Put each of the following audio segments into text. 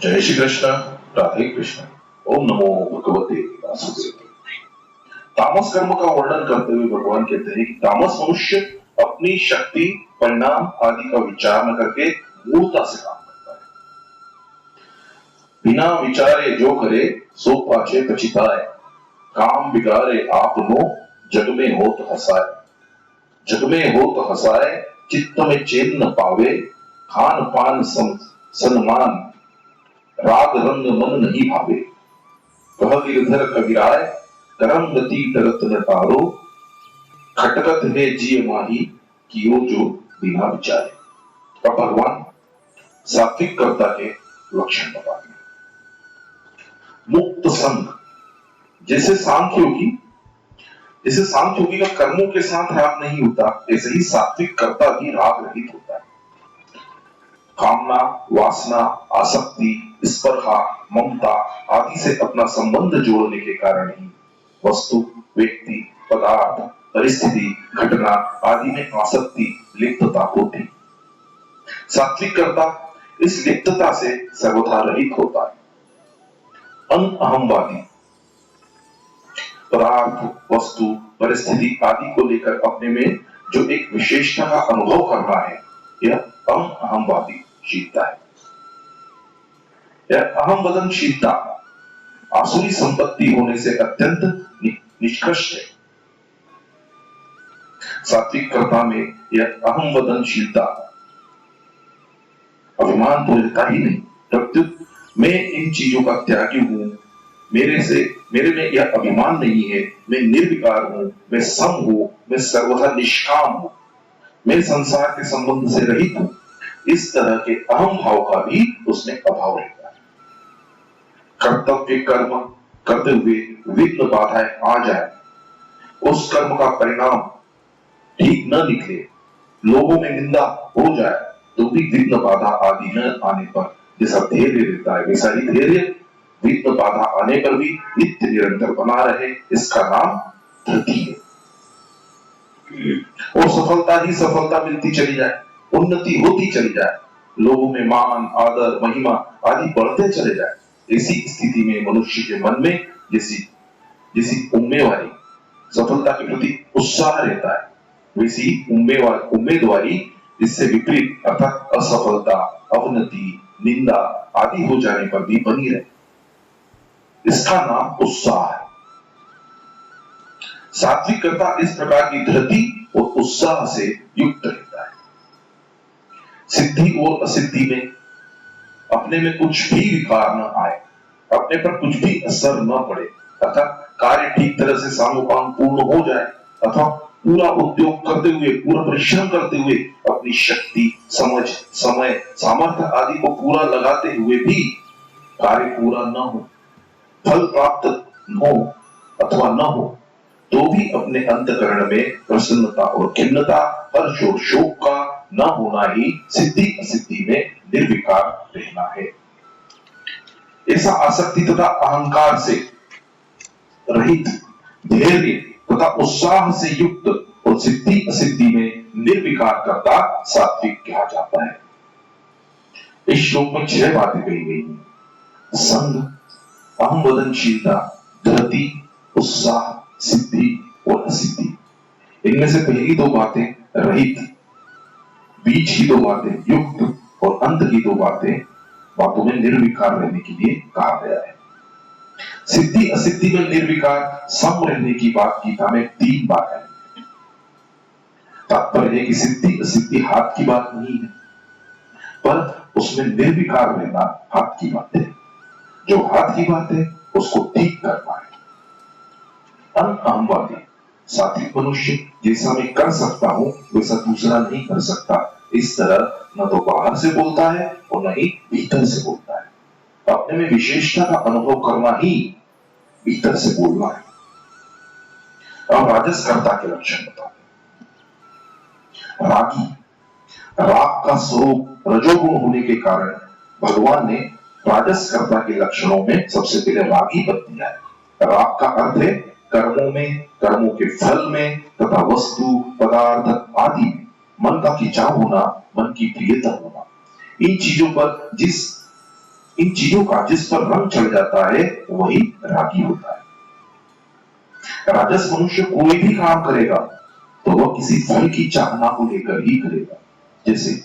जय श्री कृष्ण। राधे कृष्ण। ओम नमो भगवते वासुदेव। तामस कर्म का वर्णन करते हुए भगवान कहते हैं कि तामस मनुष्य अपनी शक्ति, परिणाम आदि का विचार न करके मूर्ता से काम करता है। बिना विचारे जो करे सो पाछे पछिताए, काम बिगाड़े आपनो जग में होत हसाए। जग में होत हसाए, चित्त में चैन न पावे, खान पान सन्मान, राग रंग मन नहीं भावे। कह गिरधर कविराय, करम गति करत न तारो, खटकत है जिय माही, कियो जो बिना विचारे। अब भगवान सात्विक कर्ता के लक्षण बताते हैं। मुक्त संग, जैसे सांख्योगी का कर्मों के साथ राग नहीं होता, ऐसे ही सात्विक कर्ता भी राग रहित होता है। कामना, वासना, आसक्ति, स्पर्धा, ममता आदि से अपना संबंध जोड़ने के कारण ही वस्तु, व्यक्ति, पदार्थ, परिस्थिति, घटना आदि में आसक्ति, लिप्तता होती। सात्विक कर्ता इस लिप्तता से सर्वथा रहित होता है। अहमवादी, पदार्थ, वस्तु, परिस्थिति आदि को लेकर अपने में जो एक विशेषता का अनुभव कर रहा है, यह अहमवादी शीलता है। यह अहम वदनशीलता आसुरी संपत्ति होने से अत्यंत निष्कृष्ट है। सात्विक कर्ता में यह अहम वदनशीलता अभिमान तो रहता ही नहीं, प्रत्युत मैं इन चीजों का त्यागी हूं, मेरे में यह अभिमान नहीं है, मैं निर्विकार हूं, मैं सम हूं, मैं सर्वथा निष्काम हूं, मैं संसार के संबंध से रहित हूं। इस तरह के अहम भाव का भी उसमें अभाव रहता है। कर्तव्य कर्म करते हुए विघ्न बाधाएं आ जाए, उस कर्म का परिणाम ठीक न निकले, लोगों में निंदा हो जाए, तो भी विघ्न बाधा आदि न आने पर जैसा धैर्य रहता है, वैसा ही धैर्य विघ्न बाधा आने पर भी नित्य निरंतर बना रहे, इसका नाम धृति है। और सफलता ही सफलता मिलती चली जाए, उन्नति होती चली जाए, लोगों में मान, आदर, महिमा आदि बढ़ते चले जाए, ऐसी स्थिति में मनुष्य के मन में जैसी उम्मीदवारी, सफलता के प्रति उत्साह रहता है, वैसी उम्मीदवारी इससे विपरीत अर्थात असफलता, अवनति, निंदा आदि हो जाने पर भी बनी रहे, इसका नाम उत्साह है। सात्विक कर्ता इस प्रकार की धृति और उत्साह से युक्त रहता है। सिद्धि और असिद्धि में अपने में कुछ भी विकार न आए, अपने पर कुछ भी असर न पड़े, अर्थात कार्य ठीक तरह से सामोपांग पूर्ण हो जाए, अथवा पूरा उद्योग करते हुए, पूरा परिश्रम करते हुए, अपनी शक्ति, समझ, समय, सामर्थ्य आदि को पूरा लगाते हुए भी कार्य पूरा न हो, फल प्राप्त हो अथवा न हो, तो भी अपने अंतकरण में प्रसन्नता और खिन्नता, हर्ष और शोक का न होना ही सिद्धि असिद्धि में निर्विकार रहना है। ऐसा आसक्ति तथा अहंकार से रहित, धैर्य तथा उत्साह से युक्त और सिद्धि असिद्धि में निर्विकार करता सात्विक कहा जाता है। इस श्लोक में 6 बातें कही गई हैं: संग, अहम वदनशीलता, धृति, उत्साह, सिद्धि और असिद्धि। इनमें से पहली 2 बातें रहित, बीच की 2 बातें युक्त और अंत की 2 बातों में निर्विकार रहने के लिए कहा गया है। सिद्धि असिद्धि में निर्विकार सम रहने की बात गीता में 3 बार है। तात्पर्य है कि सिद्धि असिद्धि हाथ की बात नहीं है, पर उसमें निर्विकार रहना हाथ की बात है। जो हाथ की बात है उसको ठीक करना है। अहमवादी, सात्विक मनुष्य जैसा मैं कर सकता हूं वैसा दूसरा नहीं कर सकता, इस तरह न तो बाहर से बोलता है और न ही भीतर से बोलता है। अपने में विशेषता का अनुभव करना ही भीतर से बोलना है। अब राजस कर्ता के लक्षण बताते हैं। रागी, राग का स्वरूप रजोगुण होने के कारण भगवान ने राजस कर्ता के लक्षणों में सबसे पहले रागी पद दिया है। राग का अर्थ है कर्मों में, कर्मों के फल में तथा वस्तु, पदार्थ आदि में मन का खिंचाव होना, मन की प्रियता होना। इन चीजों पर जिस इन चीजों का जिस पर रंग चढ़ जाता है वही रागी होता है। राजस मनुष्य कोई भी काम करेगा तो वह किसी फल की चाहना को लेकर ही करेगा। जैसे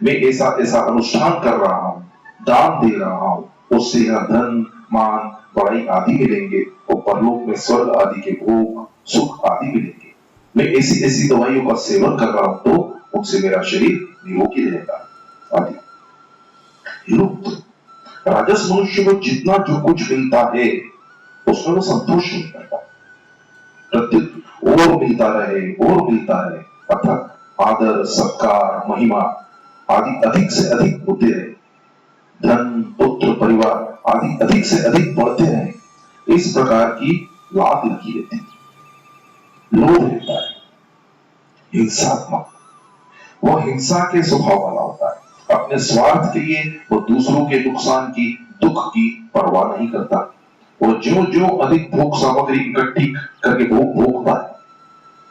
मैं ऐसा ऐसा अनुष्ठान कर रहा हूं, दान दे रहा हूं, उससे यह धन मान बड़ाई आदि मिलेंगे और परलोक में स्वर्ग आदि के भोग सुख आदि मिलेंगे। मैं ऐसी ऐसी दवाइयों का सेवन कर रहा हूं तो उनसे मेरा शरीर निरोगी रहेगा आदि। राजस मनुष्य को जितना जो कुछ मिलता है उसमें वो संतोष नहीं करता, प्रत्युत और मिलता रहे अर्थात आदर सत्कार महिमा आदि अधिक से अधिक होते रहे, धन पुत्र परिवार आदि अधिक से अधिक बढ़ते रहे, इस प्रकार की लात लगी रहती है। लोभ रहता है, हिंसात्मक, वह हिंसा के स्वभाव वाला होता है। अपने स्वार्थ के लिए वो दूसरों के नुकसान की दुख की परवाह नहीं करता। वो जो जो अधिक भोग सामग्री इकट्ठी करके भोग भोगता है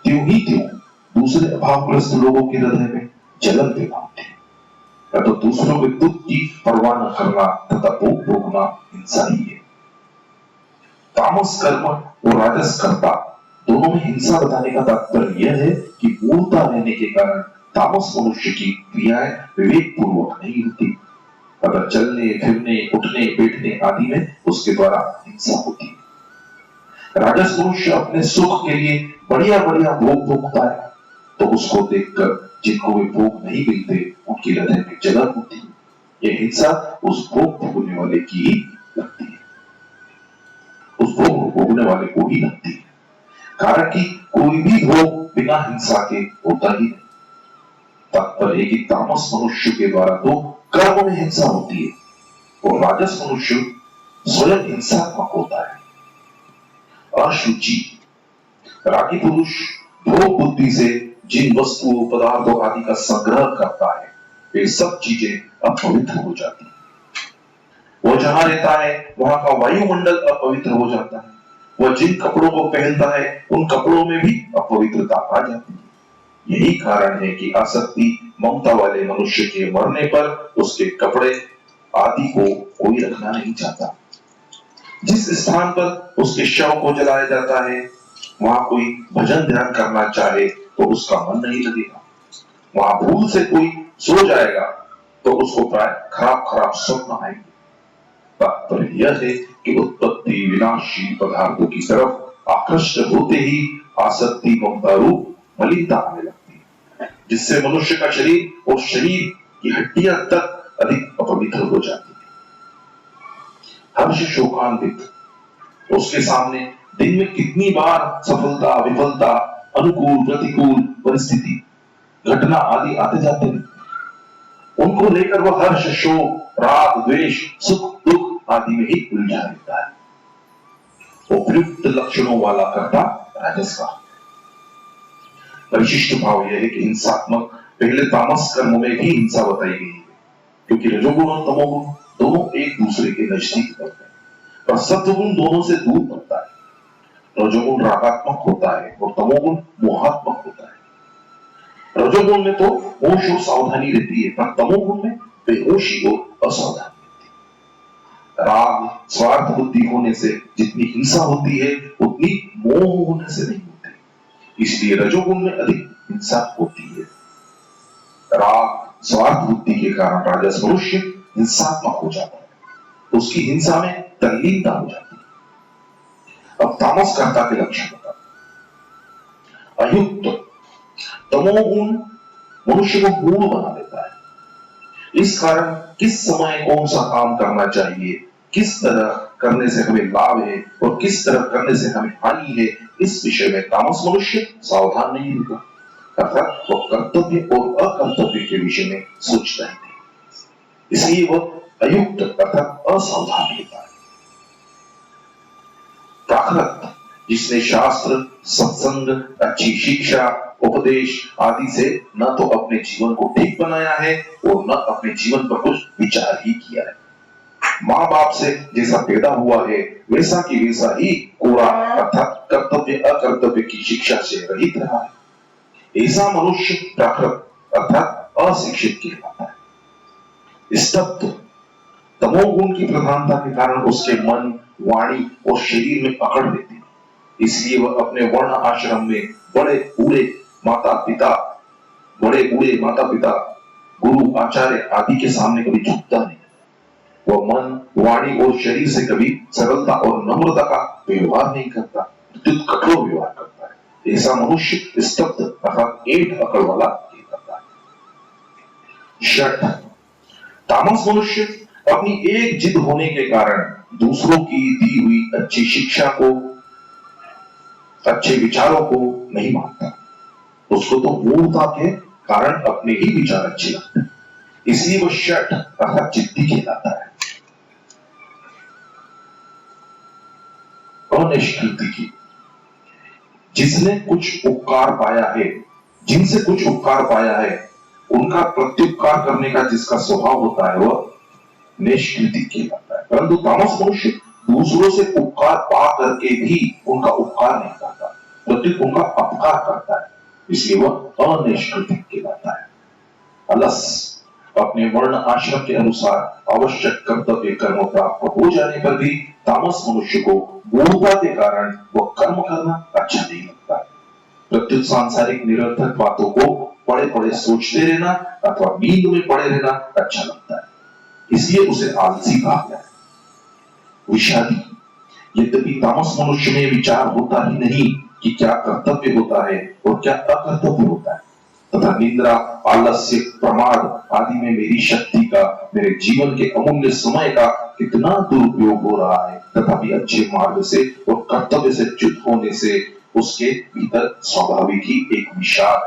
त्यों ही त्यों दूसरे अभावग्रस्त लोगों के हृदय में जलन पैदा होती है। तो दूसरों के दुख की परवाह न करना तथा भोग भोगना हिंसा ही है। तामस कर्म और राजस कर्ता दोनों में हिंसा बताने का तात्पर्य यह है कि मूर्ता रहने के कारण तामस मनुष्य की क्रियाएं विवेक पूर्वक नहीं होती, अगर चलने फिरने उठने बैठने आदि में उसके द्वारा हिंसा होती है। राजस मनुष्य अपने सुख के लिए बढ़िया बढ़िया भोग भोगता है तो उसको देखकर जिनको वे भोग नहीं मिलते उनकी हृदय में जलन होती है। यह हिंसा उस भोग भोगने वाले की ही लगती है, उस भोग भोगने वाले को ही लगती है, कारण कि कोई भी भोग बिना हिंसा के होता ही नहीं। तात्पर्य कि तामस मनुष्य के द्वारा तो कर्म में हिंसा होती है और राजस मनुष्य स्वयं हिंसात्मक होता है। अशुचि, रागी पुरुष भोग बुद्धि से जिन वस्तुओं पदार्थों आदि का संग्रह करता है वे सब चीजें अपवित्र हो जाती है। वो जहां रहता है वहां का वायुमंडल अपवित्र हो जाता है। वह जिन कपड़ों को पहनता है उन कपड़ों में भी अपवित्रता आ जाती है। यही कारण है कि आसक्ति ममता वाले मनुष्य के मरने पर उसके कपड़े आदि को कोई रखना नहीं चाहता। जिस स्थान पर उसके शव को जलाया जाता है वहां कोई भजन ध्यान करना चाहे तो उसका मन नहीं लगेगा। वहां भूल से कोई सो जाएगा तो उसको प्राय खराब खराब स्वप्न आएंगे। तात्पर्य यह है कि उत्पत्ति विनाशी पदार्थों की तरफ आकृष्ट होते ही आसक्ति ममता रूप मलिनता आने लगती है, जिससे मनुष्य का शरीर और शरीर की हड्डियां तक अधिक अपवित्र हो जाती है। हर्ष शोकान्वित, उसके सामने दिन में कितनी बार सफलता विफलता अनुकूल प्रतिकूल परिस्थिति घटना आदि आते जाते हैं, उनको लेकर वह हर्ष शोक राग द्वेष सुख दुख आदि में ही उलझा रहता है। उपयुक्त लक्षणों वाला कर्ता राजस का परिशिष्ट भाव यह है कि हिंसात्मक पहले तामस कर्म में भी हिंसा बताई गई है, क्योंकि रजोगुण और तमोगुण दोनों एक दूसरे के नजदीक पड़ते हैं, पर सत्वगुण दोनों से दूर पड़ता है। रजोगुण रागात्मक होता है और तमोगुण मोहात्मक होता है। रजोगुण में तो होश और सावधानी रहती है, पर तमोगुण में बेहोशी और असावधानी रहती है। राग स्वार्थ बुद्धि होने से जितनी हिंसा होती है उतनी मोह होने से नहीं होती, इसलिए रजोगुण में अधिक हिंसा होती है। राग स्वार्थ बुद्धि के कारण राजस मनुष्य हिंसात्मक हो जाता है, उसकी हिंसा में तल्लीनता हो जाती है। अब तामस कर्ता के लक्षण बता। अयुक्त, तमोगुण मनुष्य को मूढ़ बना देता है। इस कारण किस समय कौन सा काम करना चाहिए, किस तरह करने से हमें लाभ है और किस तरह करने से हमें हानि है, इस विषय में तामस मनुष्य सावधान नहीं होगा, अर्थात वह कर्तव्य और अकर्तव्य के विषय में सोचता है, इसलिए वह अयुक्त अर्थात असावधान होता है। प्राकृत, जिसने शास्त्र सत्संग अच्छी शिक्षा उपदेश आदि से न तो अपने जीवन को ठीक बनाया है और न अपने जीवन पर कुछ विचार ही किया है। माँ बाप से जैसा पैदा हुआ है वैसा की वैसा ही कोरा अर्थात कर्तव्य अकर्तव्य की शिक्षा से रहित रहा है। ऐसा मनुष्य प्राकृत अर्थात अशिक्षित कहलाता है। स्तब्ध, तमोगुण की प्रधानता के कारण उसके मन, वाणी और शरीर में अकड़ रहती है। इसलिए वह अपने वर्ण आश्रम में बड़े बूढ़े माता पिता गुरु आचार्य आदि के सामने कभी झुकता नहीं। वह मन, वाणी और शरीर से कभी सरलता और नम्रता का व्यवहार नहीं करता, प्रत्युत कठोर व्यवहार करता है। ऐसा मनुष्य स्तब्ध अर्थात ऐंठ अकड़ वाला कहलाता है। षट, तामस मनुष्य अपनी एक जिद होने के कारण दूसरों की दी हुई अच्छी शिक्षा को, अच्छे विचारों को नहीं मानता। उसको तो मूर्खता के कारण अपने ही विचार अच्छे लगते हैं, इसलिए वह षट अर्थात जिद्दी कहलाता है। अनिष्कृति की, जिसने कुछ उपकार पाया है, जिनसे कुछ उपकार पाया है, उनका प्रत्युपकार करने का जिसका स्वभाव होता है वह निष्कृति कहलाता है। परंतु तामस मनुष्य दूसरों से उपकार पा करके भी उनका उपकार नहीं करता, प्रत्युत उनका अपकार करता है, इसलिए वह अनिष्कृतिक कहलाता है। अलस, अपने वर्ण आश्रम के अनुसार आवश्यक कर्तव्य कर्म प्राप्त हो जाने पर भी तामस मनुष्य को मूर्खता के कारण वह कर्म करना अच्छा नहीं लगता। प्रत्युत सांसारिक निरर्थक बातों को पड़े पड़े सोचते रहना अथवा नींद में पड़े रहना अच्छा लगता है, इसलिए उसे आलसी कहा गया है। विषादी, यद्यपि तामस मनुष्य में विचार होता ही नहीं कि क्या कर्तव्य होता है और क्या अकर्तव्य होता है, तथा निंद्रा, आलस्य, प्रमाद आदि में मेरी शक्ति का, मेरे जीवन के अमूल्य समय का कितना दुरुपयोग हो रहा है, तथापि अच्छे मार्ग से और कर्तव्य से च्युत होने से उसके भीतर स्वाभाविक ही एक विषाद,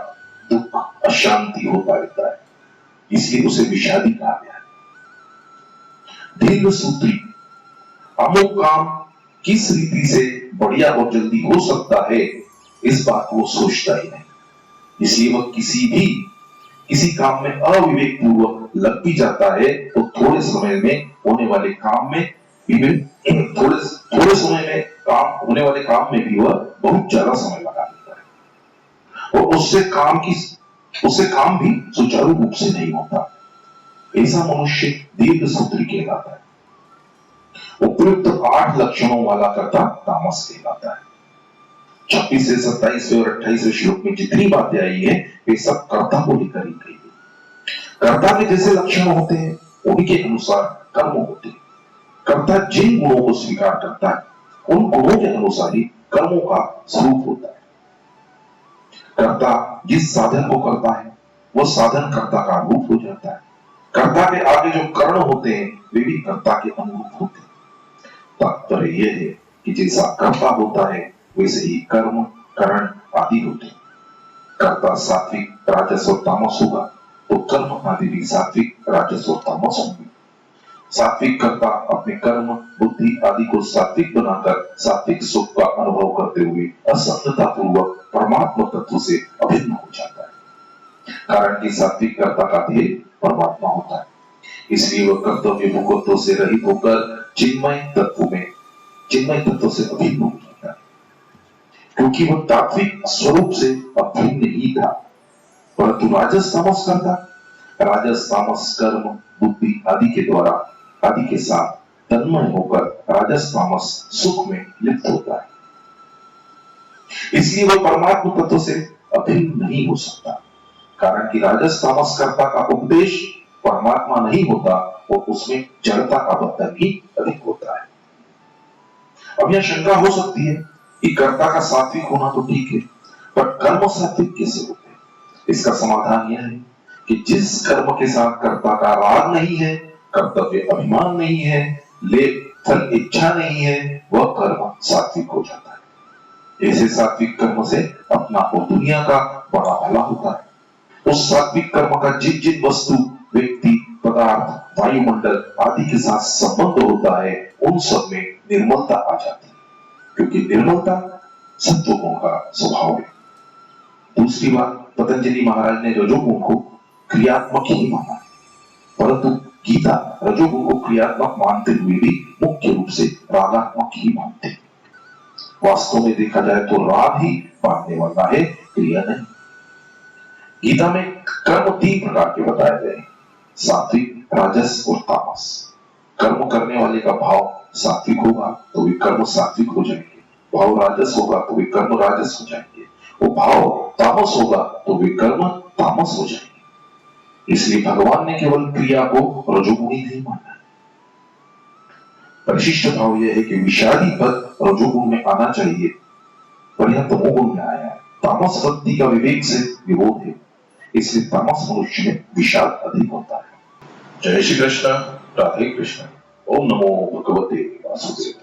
दुख, अशांति होता रहता है, इसलिए उसे विषादी कहा गया है। दीर्घ सूत्री, अमुक काम किस रीति से बढ़िया और जल्दी हो सकता है, इस बात को सोचता ही नहीं, इसलिए वह किसी काम में अविवेक पूर्वक लग भी जाता है तो थोड़े समय में होने वाले काम में भी वह बहुत ज्यादा समय लगा देता है और उससे काम भी सुचारू रूप से नहीं होता। ऐसा मनुष्य दीर्घ सूत्री कहलाता है। उपयुक्त 8 लक्षणों वाला कर्ता तामस कहलाता है। 26 से 27 और 28 श्लोक में जितनी बातें आई है वे सब कर्ता को लेकर ही कही गई। कर्ता के जैसे लक्षण होते हैं उन्हीं के अनुसार कर्म होते हैं। कर्ता जिन गुणों को स्वीकार करता है उन गुणों के अनुसार ही कर्मों का स्वरूप होता है। कर्ता जिस साधन को करता है वह साधन कर्ता का रूप हो जाता है। कर्ता के आगे जो कर्ण होते हैं वे भी कर्ता के अनुरूप होते हैं। तात्पर्य यह है कि जैसा कर्ता होता है वैसे ही कर्म, करण आदि होते हैं। कर्ता सात्विक, राजस और तामस होगा तो कर्म आदि भी सात्विक, राजस और तामस होंगे। सात्विक कर्ता अपने कर्म, बुद्धि आदि को सात्विक बनाकर सात्विक सुख का अनुभव करते हुए असंगता पूर्वक परमात्मा तत्व से अभिन्न हो जाता है, कारण कि सात्विक कर्ता का ध्येय परमात्मा होता है, इसलिए वह कर्तव्य भोगत्व से रहित होकर चिन्मय तत्व से अभिन्न हो जाता है, क्योंकि वह तात्विक स्वरूप से अभिन्न ही था। परंतु राजस तामस करता, राजस तामस कर्म, बुद्धि आदि के साथ तन्मय होकर राजस तामस सुख में लिप्त होता है, इसलिए वह परमात्मा तत्व से अभिन्न नहीं हो सकता, कारण कि राजस तामस कर्ता का उपदेश परमात्मा नहीं होता और उसमें जड़ता का बंधन ही अधिक होता है। अब यह शंका हो सकती है कि कर्ता का सात्विक होना तो ठीक है, पर कर्म सात्विक कैसे होते हैं? इसका समाधान यह है कि जिस कर्म के साथ कर्ता का राग नहीं है, कर्तव्य अभिमान नहीं है, ले फल इच्छा नहीं है, वह कर्म सात्विक हो जाता है। ऐसे सात्विक कर्म से अपना और दुनिया का बड़ा भला होता है। उस सात्विक कर्म का जिन वस्तु, व्यक्ति, पदार्थ, वायुमंडल आदि के साथ संबंध होता है उन सब में निर्मलता आ जाती है, क्योंकि निर्मलता सत्वगुण का स्वभाव है। दूसरी बात, पतंजलि महाराज ने रजोगुण को क्रियात्मक ही माना है, परंतु गीता रजोगुण को क्रियात्मक मानते हुए भी मुख्य रूप से रागात्मक ही मानते हैं। वास्तव में देखा जाए तो राग ही बांधने वाला है, क्रिया नहीं। गीता में कर्म 3 प्रकार के बताए गए हैं, सात्विक, राजस और तामस। कर्म करने वाले का भाव सात्विक होगा तो वे कर्म सात्विक हो जाएंगे, भाव राजस होगा तो वे कर्म राजस हो जाएंगे, वो भाव तामस होगा तो वे कर्म तामस हो जाएंगे। इसलिए भगवान ने केवल क्रिया को रजोगुणी नहीं माना। परिशिष्ट भाव यह है कि विषादी पद रजोगुण में आना चाहिए, पर यह तमोगुण में आया है। तामस भक्ति का विवेक से विरोध है, इसलिए तामस मनुष्य में विषाद अधिक होता है। जय श्री कृष्ण, राधे कृष्ण। ओम नमो भगवते वासुदेव।